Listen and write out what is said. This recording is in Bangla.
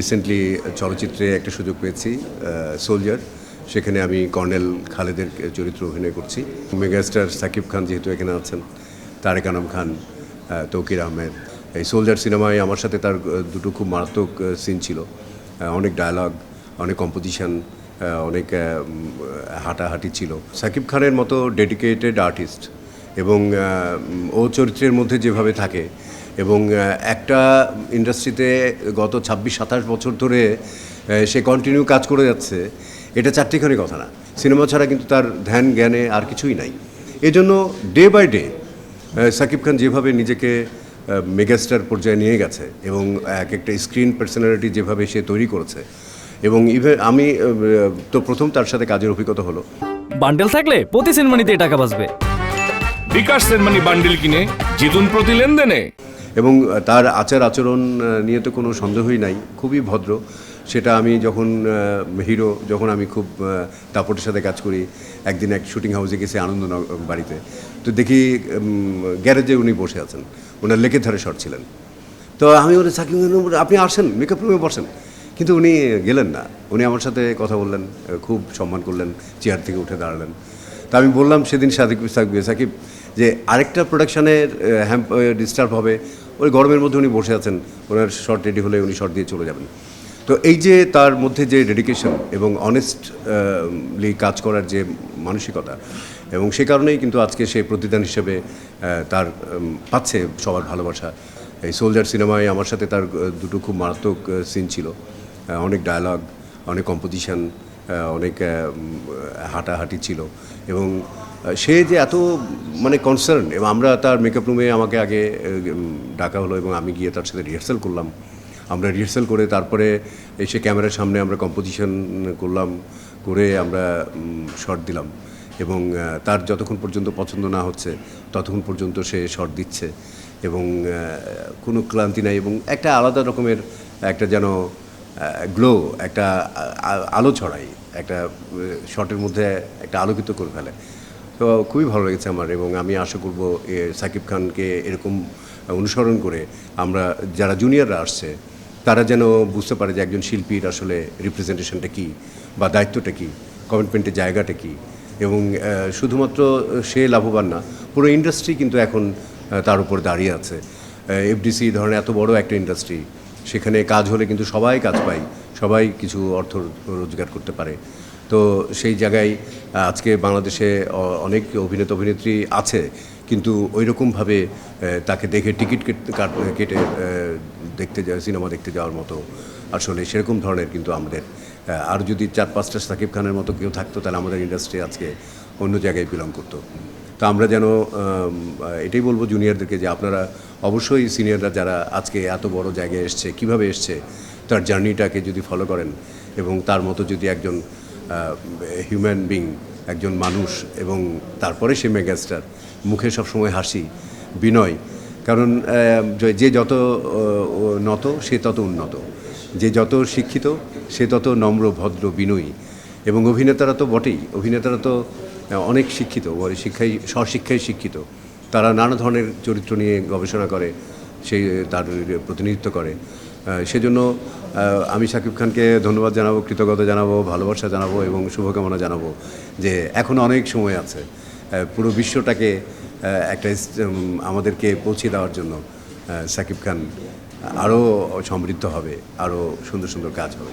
রিসেন্টলি চলচ্চিত্রে একটা সুযোগ পেয়েছি সোলজার, সেখানে আমি কর্নেল খালেদের চরিত্র অভিনয় করছি। মেগাস্টার সাকিব খান যেহেতু এখানে আছেন, তারেক আনাম খান, তৌকির আহমেদ। এই সোলজার সিনেমায় আমার সাথে তার দুটো খুব মারাত্মক সিন ছিল। অনেক ডায়ালগ, অনেক কম্পোজিশন, অনেক হাঁটাহাঁটি ছিল। সাকিব খানের মতো ডেডিকেটেড আর্টিস্ট এবং ও চরিত্রের মধ্যে যেভাবে থাকে এবং একটা ইন্ডাস্ট্রিতে গত 26-27 বছর ধরে সে কন্টিনিউ কাজ করে যাচ্ছে, এটা চারটিখানি কথা না। সিনেমা ছাড়া কিন্তু তার ধ্যান জ্ঞানে আর কিছুই নাই। এজন্য day by day Shakib Khan যেভাবে নিজেকে মেগাস্টার পর্যায়ে নিয়ে গেছে এবং এক একটা স্ক্রিন পার্সোনালিটি যেভাবে সে তৈরি করেছে, এবং ইভেন আমি তো প্রথম তার সাথে কাজের অভিজ্ঞতা হলো। বান্ডেল থাকলে প্রতি সেনমানিতে টাকা বাঁচবে। বিকাশ সেনমানি বান্ডেল কিনে জিতুন প্রতি লেনদেনে। এবং তার আচার আচরণ নিয়ে তো কোনো সন্দেহই নাই, খুবই ভদ্র। সেটা আমি যখন আমি খুব দাপটের সাথে কাজ করি, একদিন এক শুটিং হাউসে গেছি আনন্দ বাড়িতে, তো দেখি গ্যারেজে উনি বসে আছেন, ওনার লেকের ধারে শট ছিলেন। তো আমি বলি, সাকিব আপনি আসেন, মেকআপ রুমে বসেন। কিন্তু উনি গেলেন না, উনি আমার সাথে কথা বললেন, খুব সম্মান করলেন, চেয়ার থেকে উঠে দাঁড়ালেন। তা আমি বললাম সেদিন সাকিব যে আরেকটা প্রোডাকশানের ডিস্টার্ব হবে, ওই গরমের মধ্যে উনি বসে আছেন, ওনার শর্ট রেডি হলে উনি শর্ট দিয়ে চলে যাবেন। তো এই যে তার মধ্যে যে ডেডিকেশন এবং অনেস্টলি কাজ করার যে মানসিকতা, এবং সে কারণেই কিন্তু আজকে সে প্রতিদান হিসেবে তার পাচ্ছে সবার ভালোবাসা। এই সোলজার সিনেমায় আমার সাথে তার দুটো খুব মারাত্মক সিন ছিল। অনেক ডায়ালগ, অনেক কম্পোজিশন, অনেক হাঁটাহাঁটি ছিল। এবং সে যে এত কনসার্ন, এবং আমরা তার মেকআপ রুমে আমাকে আগে ডাকা হলো এবং আমি গিয়ে তার সাথে রিহার্সাল করলাম। আমরা রিহার্সাল করে তারপরে এসে ক্যামেরার সামনে আমরা কম্পোজিশন করে আমরা শট দিলাম। এবং তার যতক্ষণ পর্যন্ত পছন্দ না হচ্ছে ততক্ষণ পর্যন্ত সে শট দিচ্ছে এবং কোনো ক্লান্তি নাই, এবং একটা আলাদা রকমের একটা যেন গ্লো, একটা আলো ছড়াই, একটা শটের মধ্যে একটা আলোকিত করে ফেলে। তো খুবই ভালো লেগেছে আমার, এবং আমি আশা করব সাকিব খানকে এরকম অনুসরণ করে আমরা যারা জুনিয়ররা আসছে তারা যেন বুঝতে পারে যে একজন শিল্পীর আসলে রিপ্রেজেন্টেশনটা কী, বা দায়িত্বটা কী, কমিটমেন্টের জায়গাটা কী। এবং শুধুমাত্র সে লাভবান না, পুরো ইন্ডাস্ট্রি কিন্তু এখন তার উপর দাঁড়িয়ে আছে। এফডিসি ধরনের এত বড় একটা ইন্ডাস্ট্রি, সেখানে কাজ হলে কিন্তু সবাই কাজ পায়, সবাই কিছু অর্থ রোজগার করতে পারে। তো সেই জায়গায় আজকে বাংলাদেশে অনেক অভিনেত্রী আছে, কিন্তু ওই রকমভাবে তাকে দেখে টিকিট কেটে সিনেমা দেখতে যাওয়ার মতো আসলে সেরকম ধরনের কিন্তু আমাদের আর যদি 4-5টা সাকিব খানের মতো কেউ থাকতো, তাহলে আমাদের ইন্ডাস্ট্রি আজকে অন্য জায়গায় বিলং করতো। তো আমরা যেন এটাই বলবো জুনিয়রদেরকে যে আপনারা অবশ্যই সিনিয়ররা যারা আজকে এত বড় জায়গায় এসছে, কিভাবে এসছে, তার জার্নিটাকে যদি ফলো করেন এবং তার মতো যদি একজন হিউম্যান বিং, একজন মানুষ, এবং তারপরে সে মেগাস্টার, মুখে সবসময় হাসি, বিনয়। কারণ যে যত নত সে তত উন্নত, যে যত শিক্ষিত সে তত নম্র, ভদ্র, বিনয়ী। এবং অভিনেতারা তো বটেই, অভিনেতারা তো অনেক শিক্ষিত, স্বশিক্ষায় শিক্ষিত। তারা নানা ধরনের চরিত্র নিয়ে গবেষণা করে, সেই তার প্রতিনিধিত্ব করে। সেজন্য আমি সাকিব খানকে ধন্যবাদ জানাবো, কৃতজ্ঞতা জানাবো, ভালোবাসা জানাবো এবং শুভকামনা জানাবো যে এখনও অনেক সময় আছে পুরো বিশ্বটাকে একটা আমাদেরকে পৌঁছে দেওয়ার জন্য। সাকিব খান আরও সমৃদ্ধ হবে, আরও সুন্দর সুন্দর কাজ হবে।